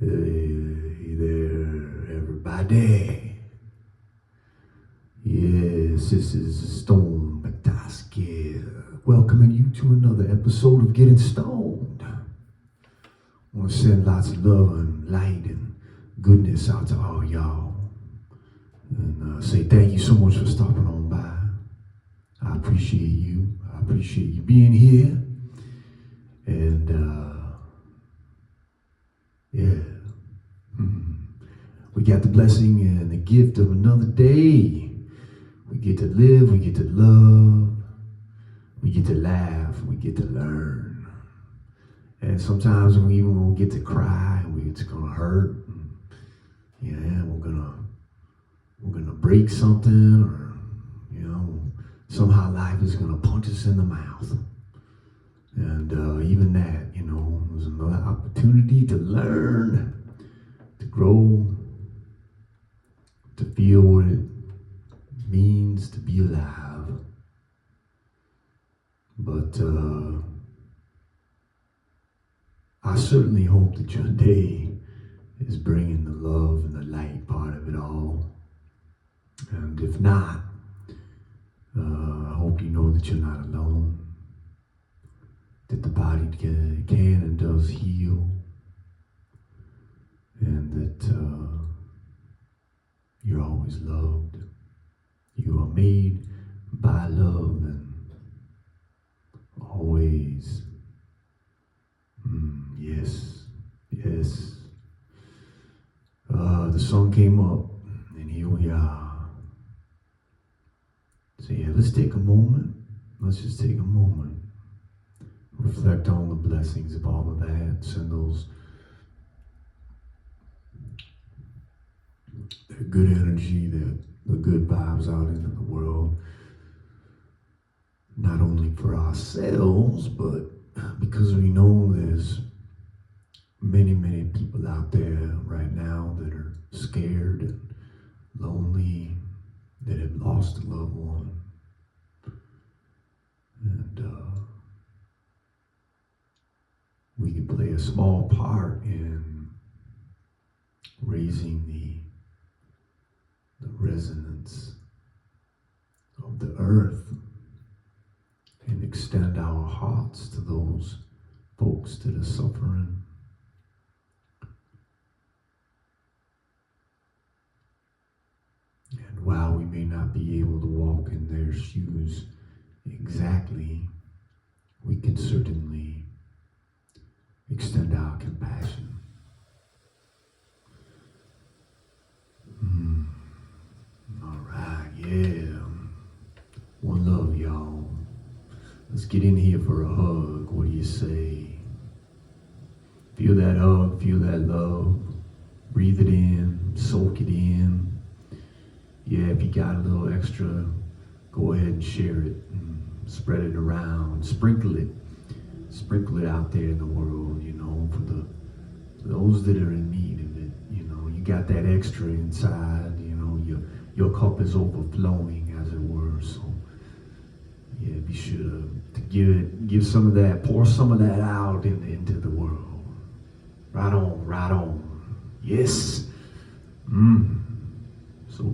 Hey there, everybody. Yes, this is Stone Bataski, welcoming you to another episode of Getting Stoned. I want to send lots of love and light and goodness out to all y'all. And say thank you so much for stopping on by. I appreciate you. I appreciate you being here. And, yeah. We got the blessing and the gift of another day. We get to live, we get to love, we get to laugh, we get to learn. And sometimes we even won't get to cry, it's gonna hurt. Yeah, we're gonna break something, or somehow life is gonna punch us in the mouth. And even that, was another opportunity to learn, to grow, to feel what it means to be alive. But I certainly hope that your day is bringing the love and the light part of it all. And if not, I hope you know that you're not alone, that the body can and does heal, and that you're always loved. You are made by love and always, yes. The sun came up and here we are. So yeah, let's take a moment. Let's just take a moment. Reflect on the blessings of all of that. Send those that good energy, the good vibes out into the world. Not only for ourselves, but because we know there's many, many people out there right now that are scared and lonely, that have lost a loved one. And we can play a small part in raising the resonance of the earth and extend our hearts to those folks that are suffering. And while we may not be able to walk in their shoes exactly, we can certainly extend our compassion. All right, yeah. One love, y'all. Let's get in here for a hug. What do you say? Feel that hug, feel that love. Breathe it in, soak it in. Yeah, if you got a little extra, go ahead and share it. Spread it around, sprinkle it out there in the world, for those that are in need of it. You got that extra inside, your cup is overflowing, as it were. So yeah, be sure to give some of that, pour some of that out into the world. Right on. Yes. So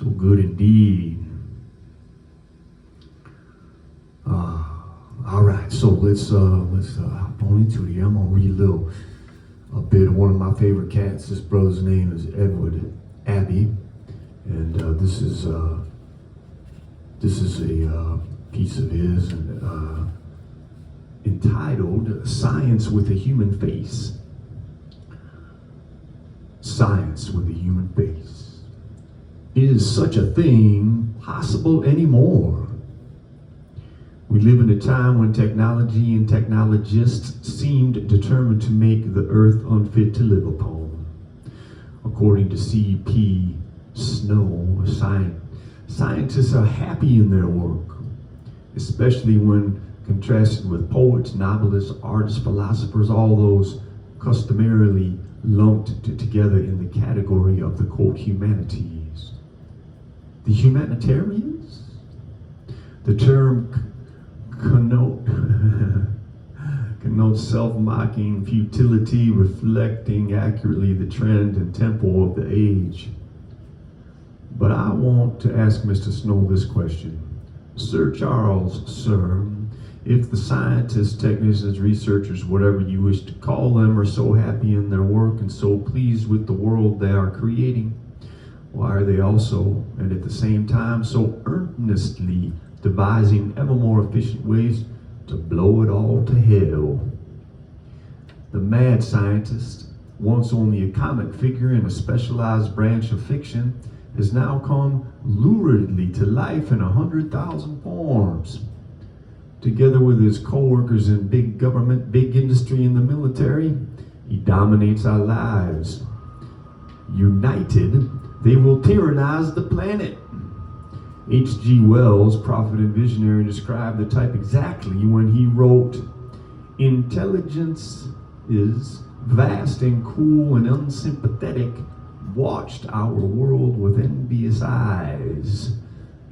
good indeed. All right, so let's hop on into it here. I'm gonna read a bit of one of my favorite cats. This brother's name is Edward Abbey, and this is a piece of his entitled "Science with a Human Face." Science with a human face. Is such a thing possible anymore? We live in a time when technology and technologists seemed determined to make the earth unfit to live upon. According to C.P. Snow, scientists are happy in their work, especially when contrasted with poets, novelists, artists, philosophers, all those customarily lumped together in the category of the, quote, humanities. The humanitarians? The term connotes of self-mocking futility, reflecting accurately the trend and tempo of the age. But I want to ask Mr. Snow this question. Sir Charles, sir, if the scientists, technicians, researchers, whatever you wish to call them, are so happy in their work and so pleased with the world they are creating, why are they also, and at the same time, so earnestly devising ever more efficient ways to blow it all to hell? The mad scientist, once only a comic figure in a specialized branch of fiction, has now come luridly to life in 100,000 forms. Together with his co-workers in big government, big industry, and the military, he dominates our lives. United, they will tyrannize the planet. H.G. Wells, prophet and visionary, described the type exactly when he wrote, "Intelligence is vast and cool and unsympathetic, watched our world with envious eyes,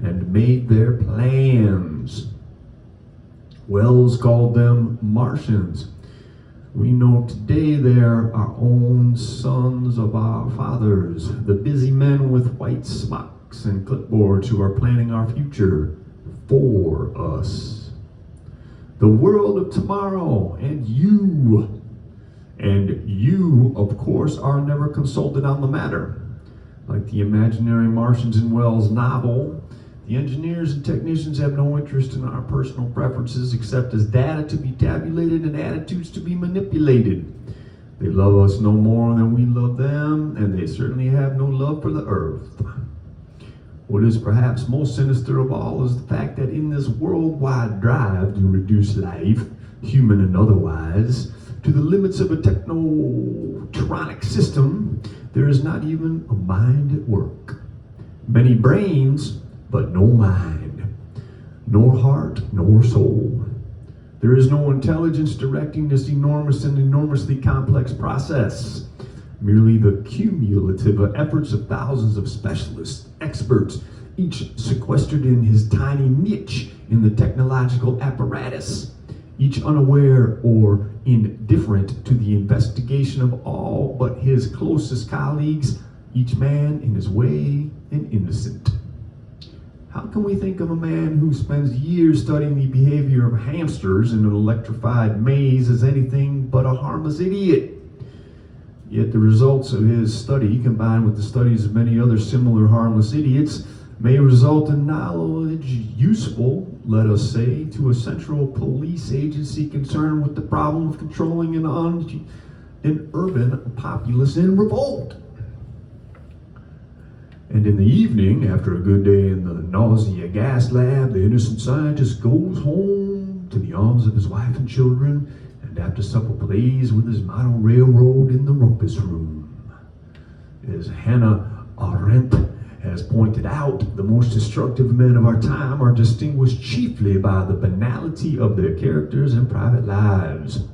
and made their plans." Wells called them Martians. We know today they are our own sons of our fathers, the busy men with white smocks and clipboards who are planning our future for us. The world of tomorrow, and you, of course, are never consulted on the matter. Like the imaginary Martians in Wells' novel, the engineers and technicians have no interest in our personal preferences except as data to be tabulated and attitudes to be manipulated. They love us no more than we love them, and they certainly have no love for the earth. What is perhaps most sinister of all is the fact that in this worldwide drive to reduce life, human and otherwise, to the limits of a technotronic system, there is not even a mind at work. Many brains, but no mind, nor heart, nor soul. There is no intelligence directing this enormous and enormously complex process. Merely the cumulative efforts of thousands of specialists, experts, each sequestered in his tiny niche in the technological apparatus, each unaware or indifferent to the investigation of all but his closest colleagues, each man in his way and innocent. How can we think of a man who spends years studying the behavior of hamsters in an electrified maze as anything but a harmless idiot? Yet the results of his study, combined with the studies of many other similar harmless idiots, may result in knowledge useful, let us say, to a central police agency concerned with the problem of controlling an urban populace in revolt. And in the evening, after a good day in the nausea gas lab, the innocent scientist goes home to the arms of his wife and children, and after supper plays with his model railroad in the rumpus room. As Hannah Arendt has pointed out, the most destructive men of our time are distinguished chiefly by the banality of their characters and private lives.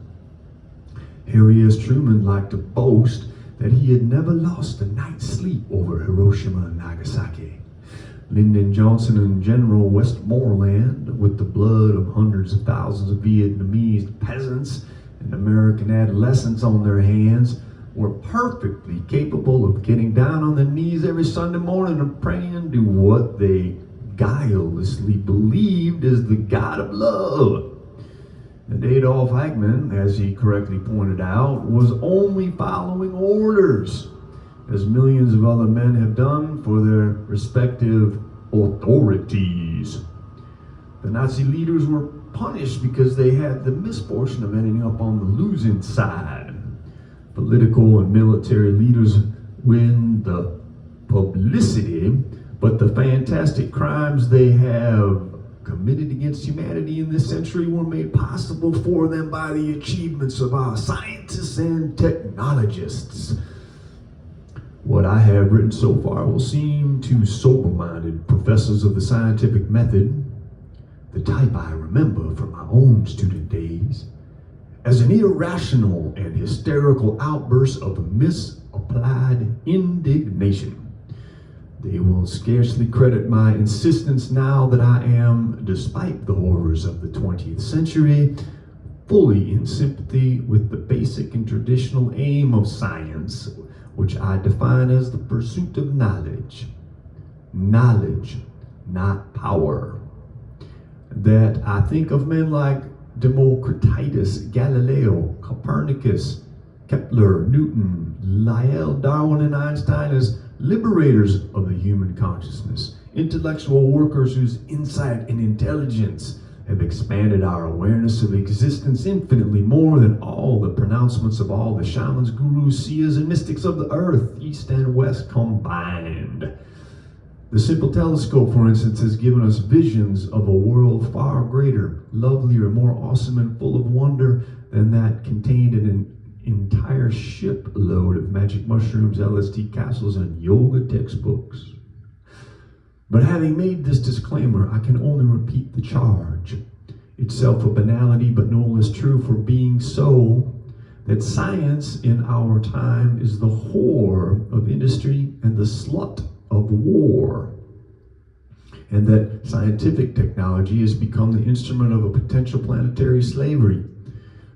Harry S. Truman liked to boast that he had never lost a night's sleep over Hiroshima and Nagasaki. Lyndon Johnson and General Westmoreland, with the blood of hundreds of thousands of Vietnamese peasants and American adolescents on their hands, were perfectly capable of getting down on their knees every Sunday morning and praying to what they guilelessly believed is the God of love. And Adolf Eichmann, as he correctly pointed out, was only following orders, as millions of other men have done for their respective authorities. The Nazi leaders were punished because they had the misfortune of ending up on the losing side. Political and military leaders win the publicity, but the fantastic crimes they have committed against humanity in this century were made possible for them by the achievements of our scientists and technologists. What I have written so far will seem to sober-minded professors of the scientific method, the type I remember from my own student days, as an irrational and hysterical outburst of misapplied indignation. They will scarcely credit my insistence now that I am, despite the horrors of the 20th century, fully in sympathy with the basic and traditional aim of science, which I define as the pursuit of knowledge. Knowledge, not power. That I think of men like Democritus, Galileo, Copernicus, Kepler, Newton, Lyell, Darwin, and Einstein as liberators of the human consciousness, intellectual workers whose insight and intelligence have expanded our awareness of existence infinitely more than all the pronouncements of all the shamans, gurus, seers, and mystics of the earth, east and west combined. The simple telescope, for instance, has given us visions of a world far greater, lovelier, more awesome, and full of wonder than that contained in an entire shipload of magic mushrooms, LSD capsules, and yoga textbooks. But having made this disclaimer, I can only repeat the charge, itself a banality but no less true for being so, that science in our time is the whore of industry and the slut of war, and that scientific technology has become the instrument of a potential planetary slavery,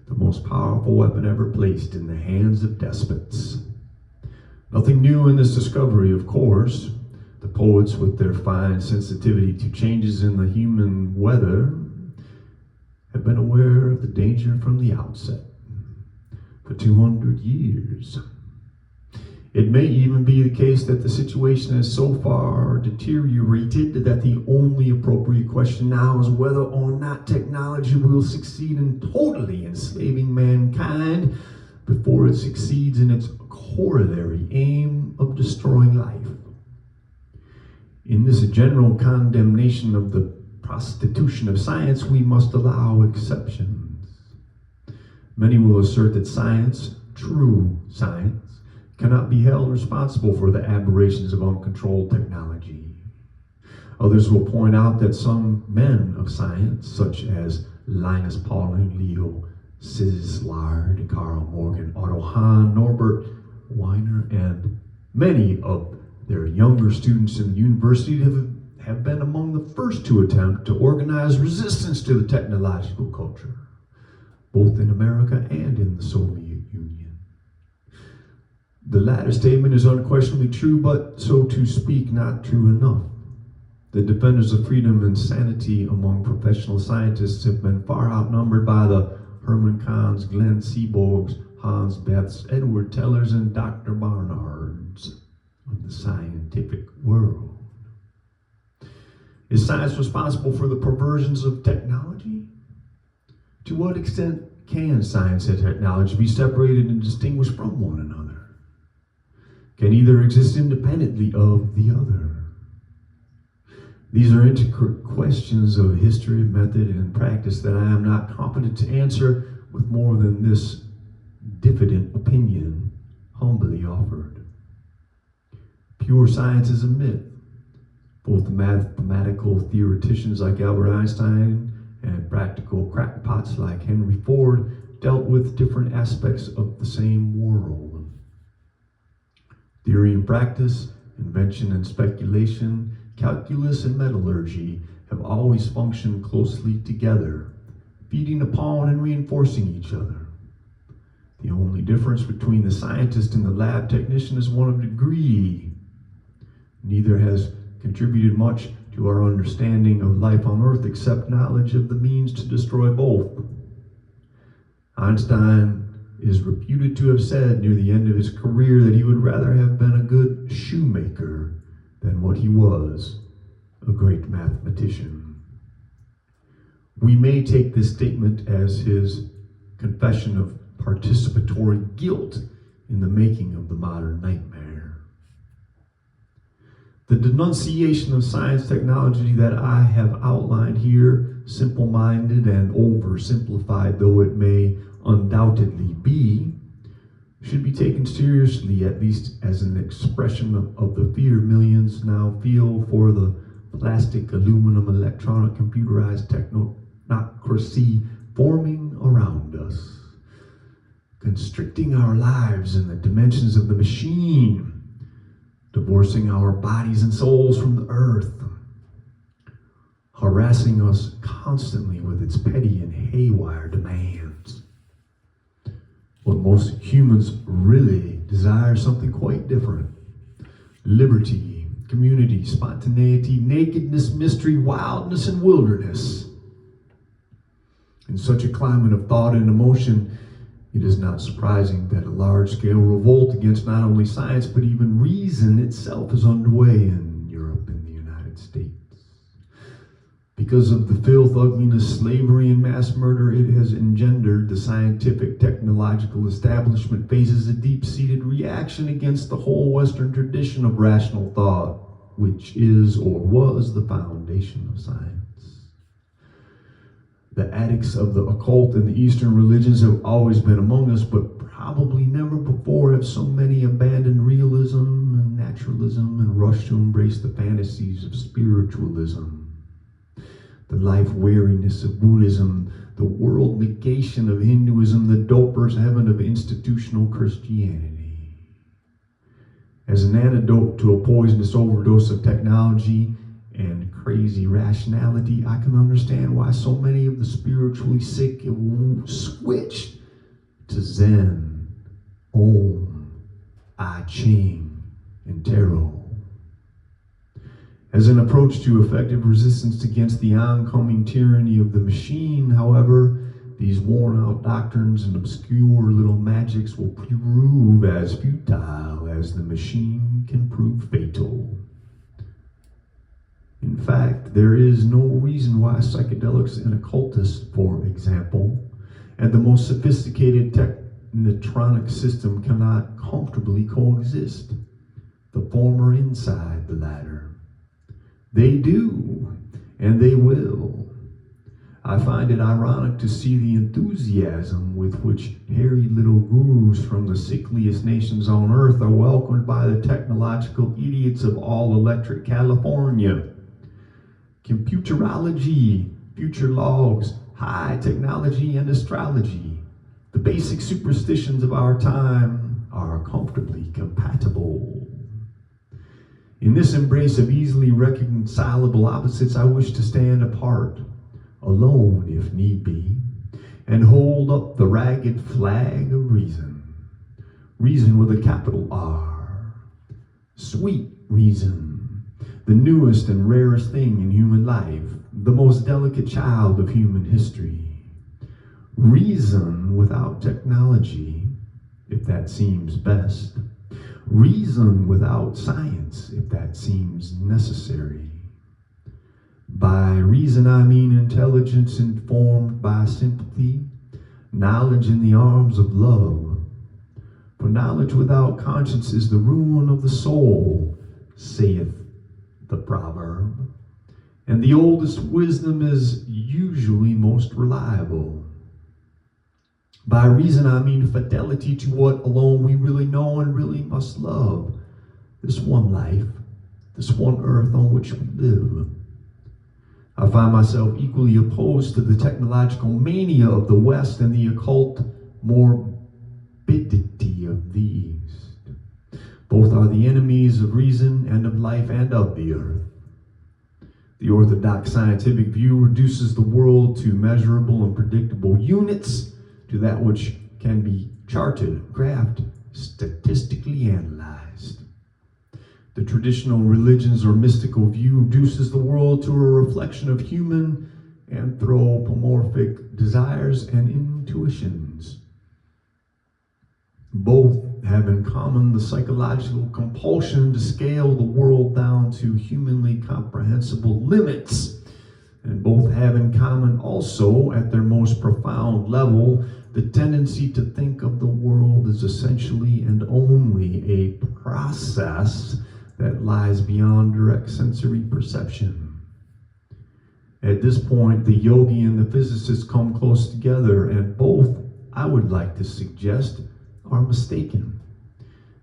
the most powerful weapon ever placed in the hands of despots. Nothing new in this discovery, of course. The poets, with their fine sensitivity to changes in the human weather, have been aware of the danger from the outset for 200 years. It may even be the case that the situation has so far deteriorated that the only appropriate question now is whether or not technology will succeed in totally enslaving mankind before it succeeds in its corollary aim of destroying life. In this general condemnation of the prostitution of science, we must allow exceptions. Many will assert that science, true science, cannot be held responsible for the aberrations of uncontrolled technology. Others will point out that some men of science, such as Linus Pauling, Leo Szilard, Carl Morgan, Otto Hahn, Norbert Wiener, and many of their younger students in the university have been among the first to attempt to organize resistance to the technological culture, both in America and in the Soviet Union. The latter statement is unquestionably true, but so to speak, not true enough. The defenders of freedom and sanity among professional scientists have been far outnumbered by the Herman Kahns, Glenn Seaborgs, Hans Bethes, Edward Tellers, and Dr. Barnards of the scientific world. Is science responsible for the perversions of technology? To what extent can science and technology be separated and distinguished from one another? Can either exist independently of the other? These are intricate questions of history, method, and practice that I am not competent to answer with more than this diffident opinion humbly offered. Pure science is a myth. Both the mathematical theoreticians like Albert Einstein and practical crackpots like Henry Ford dealt with different aspects of the same world. Theory and practice, invention and speculation, calculus and metallurgy have always functioned closely together, feeding upon and reinforcing each other. The only difference between the scientist and the lab technician is one of degree. Neither has contributed much to our understanding of life on Earth except knowledge of the means to destroy both. Einstein is reputed to have said near the end of his career that he would rather have been a good shoemaker than what he was, a great mathematician. We may take this statement as his confession of participatory guilt in the making of the modern nightmare. The denunciation of science technology that I have outlined here, simple-minded and oversimplified though it may undoubtedly be, should be taken seriously, at least as an expression of the fear millions now feel for the plastic, aluminum, electronic, computerized technocracy forming around us, constricting our lives in the dimensions of the machine, divorcing our bodies and souls from the earth, harassing us constantly with its petty and haywire demands. But most humans really desire something quite different. Liberty, community, spontaneity, nakedness, mystery, wildness, and wilderness. In such a climate of thought and emotion, it is not surprising that a large-scale revolt against not only science, but even reason itself is underway in Europe and the United States. Because of the filth, ugliness, slavery, and mass murder it has engendered, the scientific technological establishment faces a deep-seated reaction against the whole Western tradition of rational thought, which is or was the foundation of science. The addicts of the occult and the Eastern religions have always been among us, but probably never before have so many abandoned realism and naturalism and rushed to embrace the fantasies of spiritualism. The life weariness of Buddhism, the world negation of Hinduism, the doper's heaven of institutional Christianity. As an antidote to a poisonous overdose of technology and crazy rationality, I can understand why so many of the spiritually sick have switched to Zen, Om, I Ching, and Tarot. As an approach to effective resistance against the oncoming tyranny of the machine, however, these worn-out doctrines and obscure little magics will prove as futile as the machine can prove fatal. In fact, there is no reason why psychedelics and occultists, for example, and the most sophisticated technotronic system cannot comfortably coexist, the former inside the latter. They do, and they will. I find it ironic to see the enthusiasm with which hairy little gurus from the sickliest nations on earth are welcomed by the technological idiots of all-electric California. Computerology, future logs, high technology, and astrology, the basic superstitions of our time, are comfortably compatible. In this embrace of easily reconcilable opposites, I wish to stand apart, alone if need be, and hold up the ragged flag of reason. Reason with a capital R. Sweet reason. The newest and rarest thing in human life, the most delicate child of human history. Reason without technology, if that seems best. Reason without science, if that seems necessary. By reason I mean intelligence informed by sympathy, knowledge in the arms of love. For knowledge without conscience is the ruin of the soul, saith the proverb, and the oldest wisdom is usually most reliable. By reason I mean fidelity to what alone we really know and really must love, this one life, this one earth on which we live. I find myself equally opposed to the technological mania of the West and the occult morbidity of the East. Both are the enemies of reason and of life and of the earth. The orthodox scientific view reduces the world to measurable and predictable units, to that which can be charted, graphed, statistically analyzed. The traditional religions or mystical view reduces the world to a reflection of human anthropomorphic desires and intuitions. Both have in common the psychological compulsion to scale the world down to humanly comprehensible limits. And both have in common also, at their most profound level, the tendency to think of the world as essentially and only a process that lies beyond direct sensory perception. At this point, the yogi and the physicist come close together, and both, I would like to suggest, are mistaken,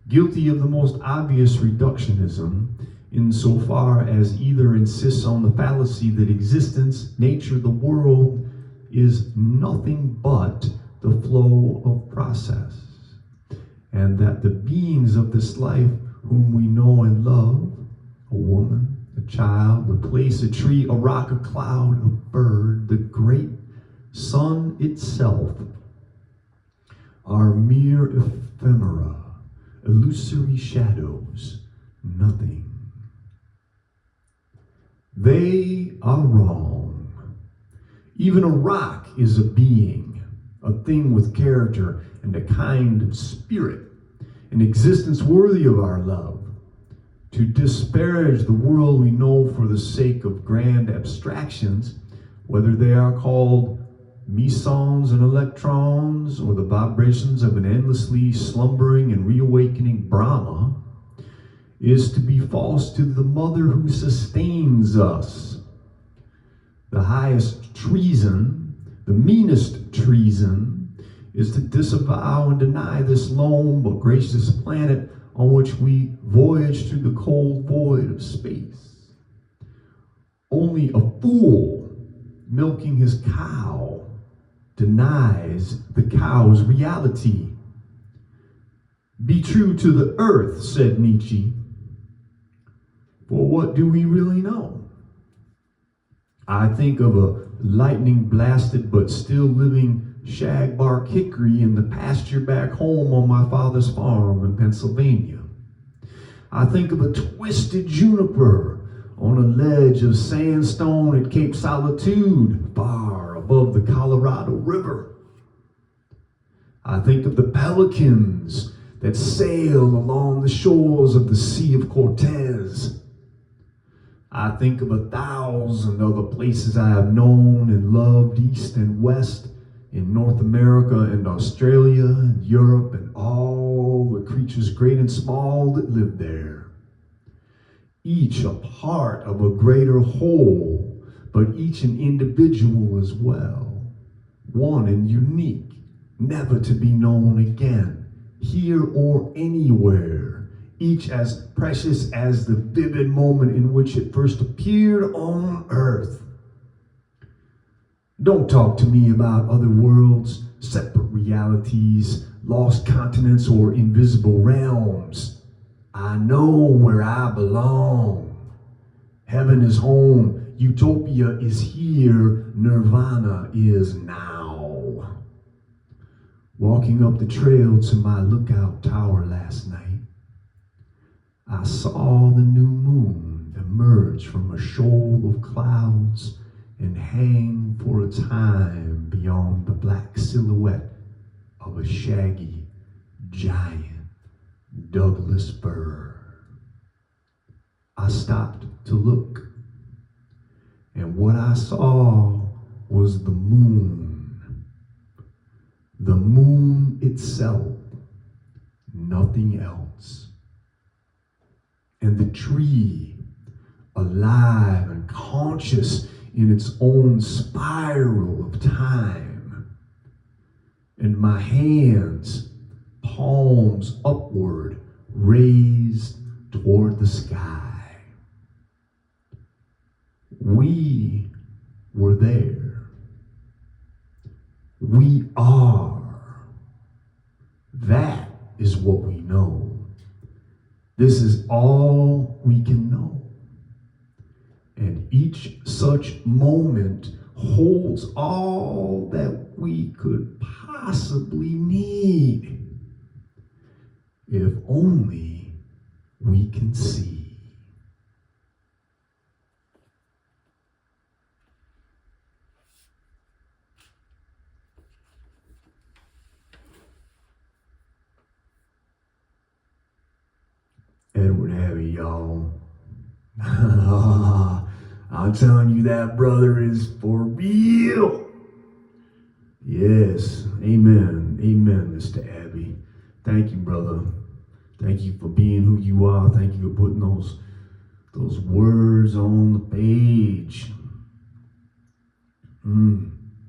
guilty of the most obvious reductionism, insofar as either insists on the fallacy that existence, nature, the world, is nothing but the flow of process, and that the beings of this life whom we know and love, a woman, a child, a place, a tree, a rock, a cloud, a bird, the great sun itself, are mere ephemera, illusory shadows, nothing. They are wrong. Even a rock is a being, a thing with character and a kind of spirit, an existence worthy of our love. To disparage the world we know for the sake of grand abstractions, whether they are called mesons and electrons or the vibrations of an endlessly slumbering and reawakening Brahma, is to be false to the mother who sustains us. The highest treason, the meanest treason, is to disavow and deny this lone but gracious planet on which we voyage through the cold void of space. Only a fool milking his cow denies the cow's reality. Be true to the earth, said Nietzsche. For what do we really know? I think of a lightning-blasted but still living shagbark hickory in the pasture back home on my father's farm in Pennsylvania. I think of a twisted juniper on a ledge of sandstone at Cape Solitude, far above the Colorado River. I think of the pelicans that sail along the shores of the Sea of Cortez. I think of 1,000 other places I have known and loved east and west, in North America and Australia and Europe and all the creatures great and small that live there. Each a part of a greater whole, but each an individual as well. One and unique, never to be known again, here or anywhere. Each as precious as the vivid moment in which it first appeared on earth. Don't talk to me about other worlds, separate realities, lost continents, or invisible realms. I know where I belong. Heaven is home, utopia is here, nirvana is now. Walking up the trail to my lookout tower last night, I saw the new moon emerge from a shoal of clouds and hang for a time beyond the black silhouette of a shaggy, giant Douglas fir. I stopped to look, and what I saw was the moon. The moon itself, nothing else. And the tree, alive and conscious in its own spiral of time. And my hands, palms upward, raised toward the sky. We were there. We are. That is what we know. This is all we can know. And each such moment holds all that we could possibly need, if only we can see. Edward Abbey, y'all. I'm telling you, that brother is for real. Yes, amen, amen, Mr. Abbey. Thank you, brother. Thank you for being who you are. Thank you for putting those words on the page. I'm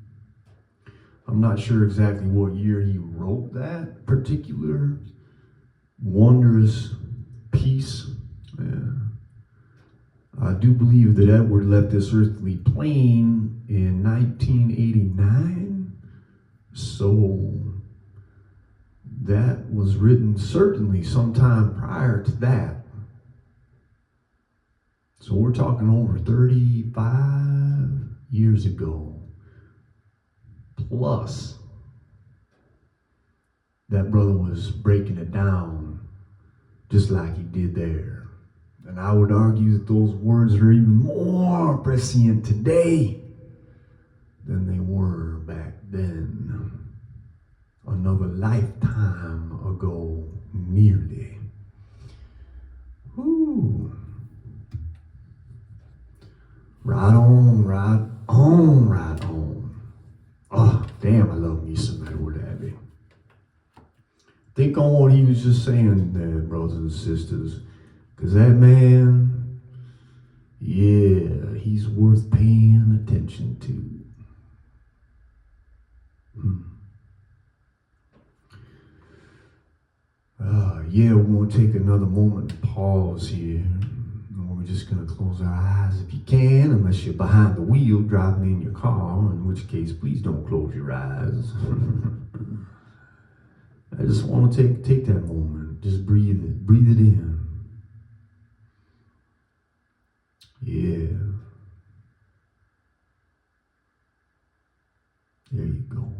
not sure exactly what year he wrote that particular wondrous piece. I do believe that Edward left this earthly plane in 1989. So that was written certainly sometime prior to that. So we're talking over 35 years ago. Plus. that brother was breaking it down just like he did there. And I would argue that those words are even more prescient today than they were back then. Another lifetime ago, nearly. Whew. Right on, right on, right on. Oh, damn, I love me some Edward Abbey. Think on what he was just saying there, brothers and sisters. Because that man, yeah, he's worth paying attention to. Yeah, we're going to take another moment to pause here. And we're just going to close our eyes if you can, unless you're behind the wheel driving in your car, in which case, please don't close your eyes. I just want to take that moment. Just breathe it in. Yeah. There you go.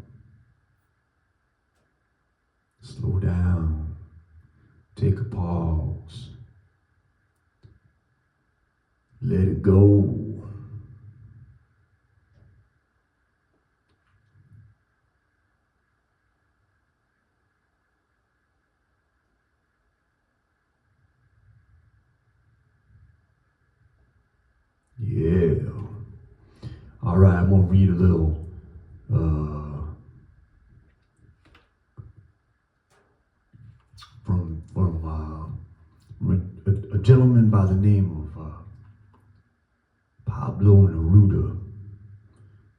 Slow down. Take a pause. Let it go. Yeah. All right, I'm going to read a little from a gentleman by the name of Pablo Neruda.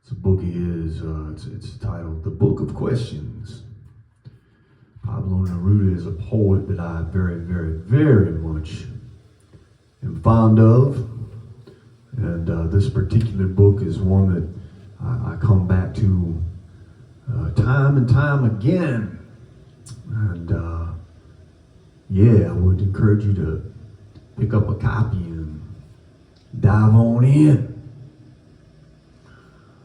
It's a book of his, it's titled The Book of Questions. Pablo Neruda is a poet that I very, very, very much am fond of. And this particular book is one that I come back to time and time again. And yeah, I would encourage you to pick up a copy and dive on in.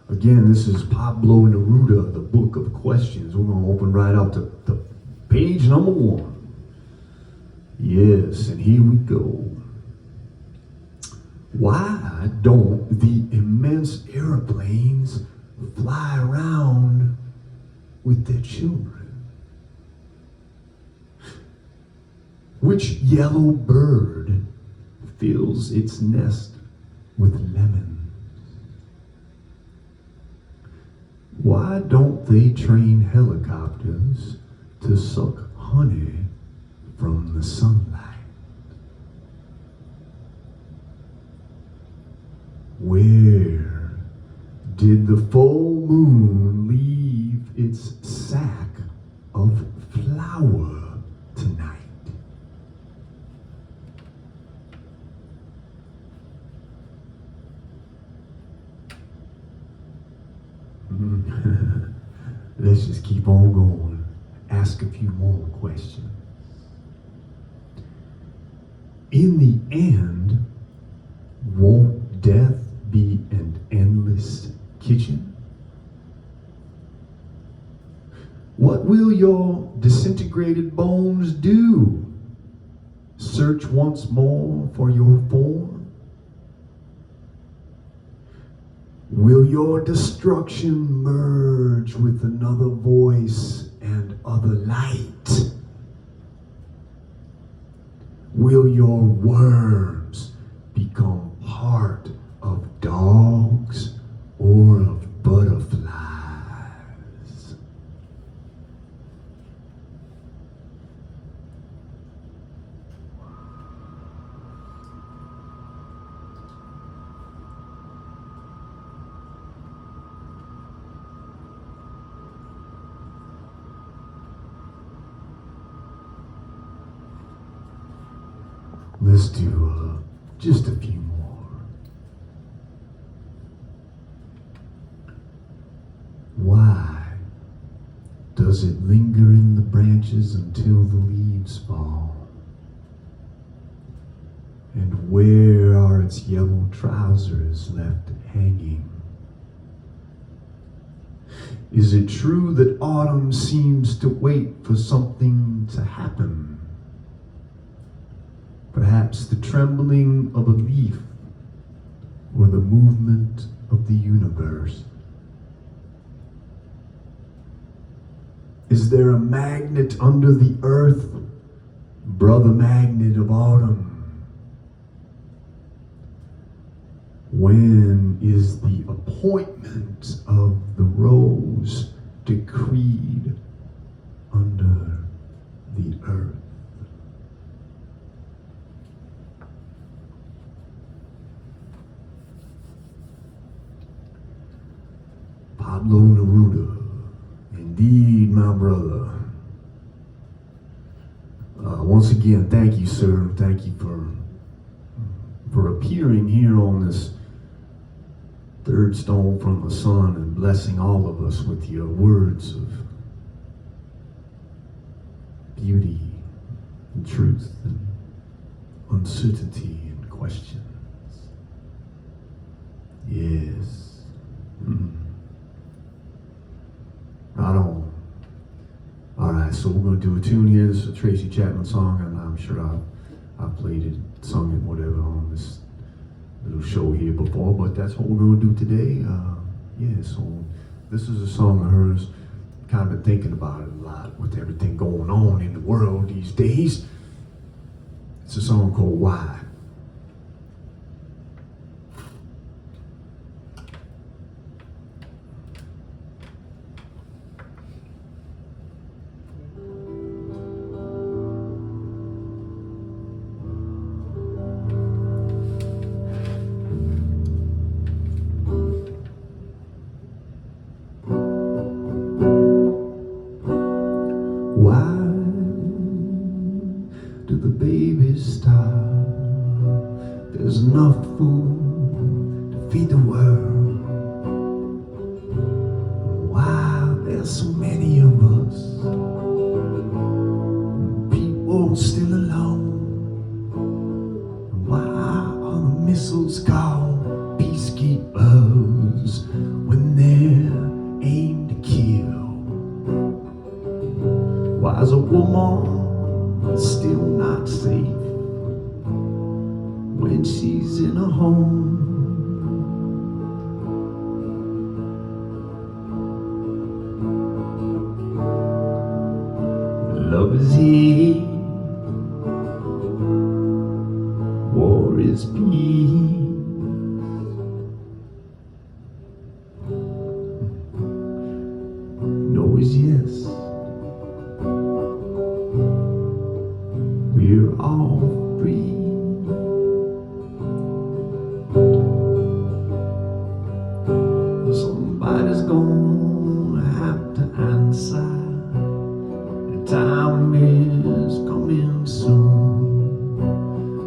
Again, this is Pablo Neruda, The Book of Questions. We're going to open right up to page number 1. Yes, and here we go. Why don't the immense airplanes fly around with their children? Which yellow bird fills its nest with lemons? Why don't they train helicopters to suck honey from the sunlight? Where did the full moon leave its sack of flour tonight? Let's just keep on going. Ask a few more questions. In the end, won't death be an endless kitchen? What will your disintegrated bones do? Search once more for your form? Will your destruction merge with another voice and other light? Will your worms become part of dogs or of butterflies? Let's do just a few more. Why does it linger in the branches until the leaves fall? And where are its yellow trousers left hanging? Is it true that autumn seems to wait for something to happen? Perhaps the trembling of a leaf or the movement of the universe. Is there a magnet under the earth, brother magnet of autumn? When is the appointment of the rose decreed under the earth? Pablo Neruda, indeed, my brother. Once again, thank you, sir. Thank you for appearing here on this third stone from the sun and blessing all of us with your words of beauty and truth and uncertainty and questions. Yes. Right on. All right, so we're going to do a tune here. This is a Tracy Chapman song, and I'm sure I've played it, sung it, whatever, on this little show here before, but that's what we're going to do today. So this is a song of hers. Kind of been thinking about it a lot with everything going on in the world these days. It's a song called Why. Why do the babies starve? There's enough food to feed the world. Why there's so many of us? People still alone. Why are the missiles called peacekeepers when they're aimed to kill? Why is a woman still not safe when she's in a home? Love is hate, war is peace. No is yes. We're all free. Somebody's gonna have to answer. The time is coming soon.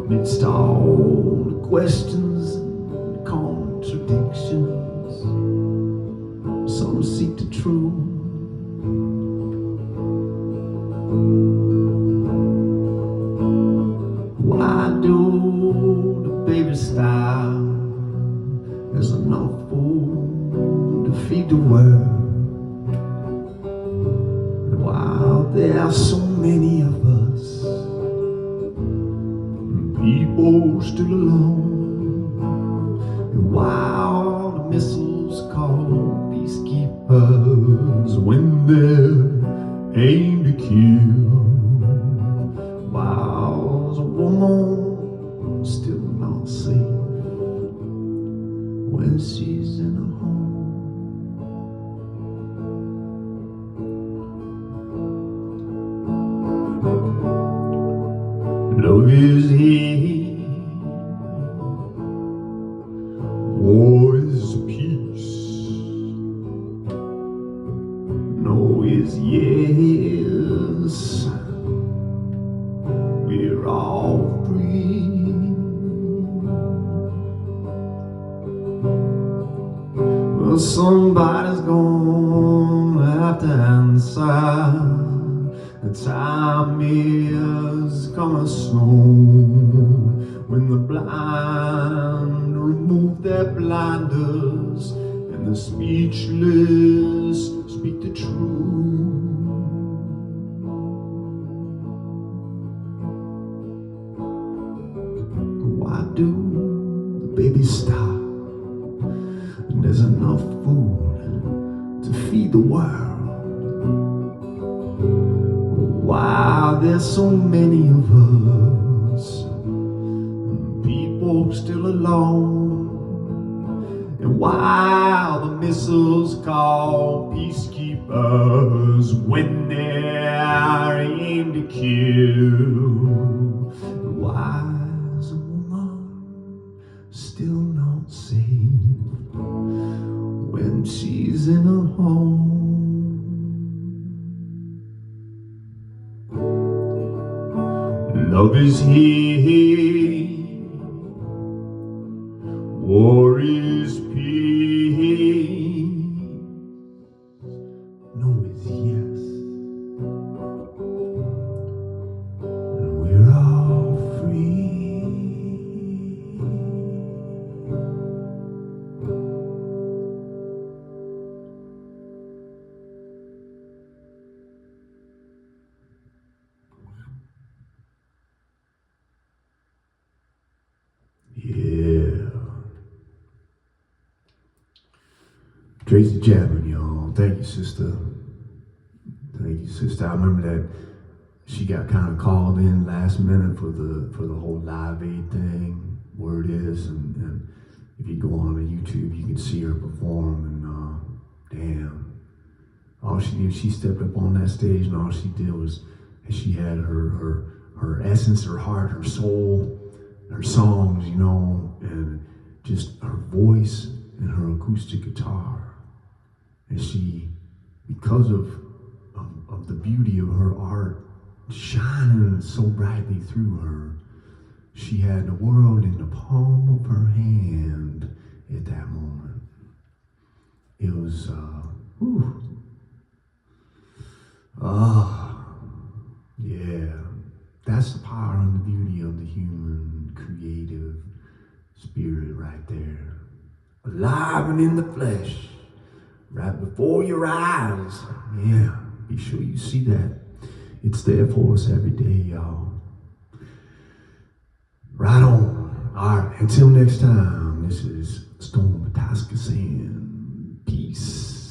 Amidst all the questions and contradictions, some seek the truth. Why do the babies starve? There's enough food to feed the world. While there are so many of us, people still alone. And while the missiles call peacekeepers when they're aimed to kill, while a woman still not safe when she's in a home. Love is hate, war is peace. No is yes. We're all free. Well, somebody's gonna have to answer. The time is coming soon when the blind remove their blinders and the speechless speak the truth. Why do the babies stop? And there's enough food to feed the world. Why there's so many of us, people still alone. And why the missiles call peacekeepers when they're aimed to kill. Why is a woman still not safe when she's in a home? Love is here, war is peace, no is yes, and we're all free. Yeah. Tracy Chapman, y'all. Thank you, sister. Thank you, sister. I remember that she got kind of called in last minute for the whole Live Aid thing, word is, and if you go on YouTube, you can see her perform, and damn, all she did, she stepped up on that stage, and all she did was, she had her essence, her heart, her soul, her songs, you know, and just her voice and her acoustic guitar. And she, because of the beauty of her art shining so brightly through her, she had the world in the palm of her hand at that moment. It was, yeah. That's the power and the beauty of the human creative spirit right there. Alive and in the flesh, right before your eyes. Yeah, be sure you see that. It's there for us every day, y'all. Right on. All right, until next time, this is Storm Pataska saying peace.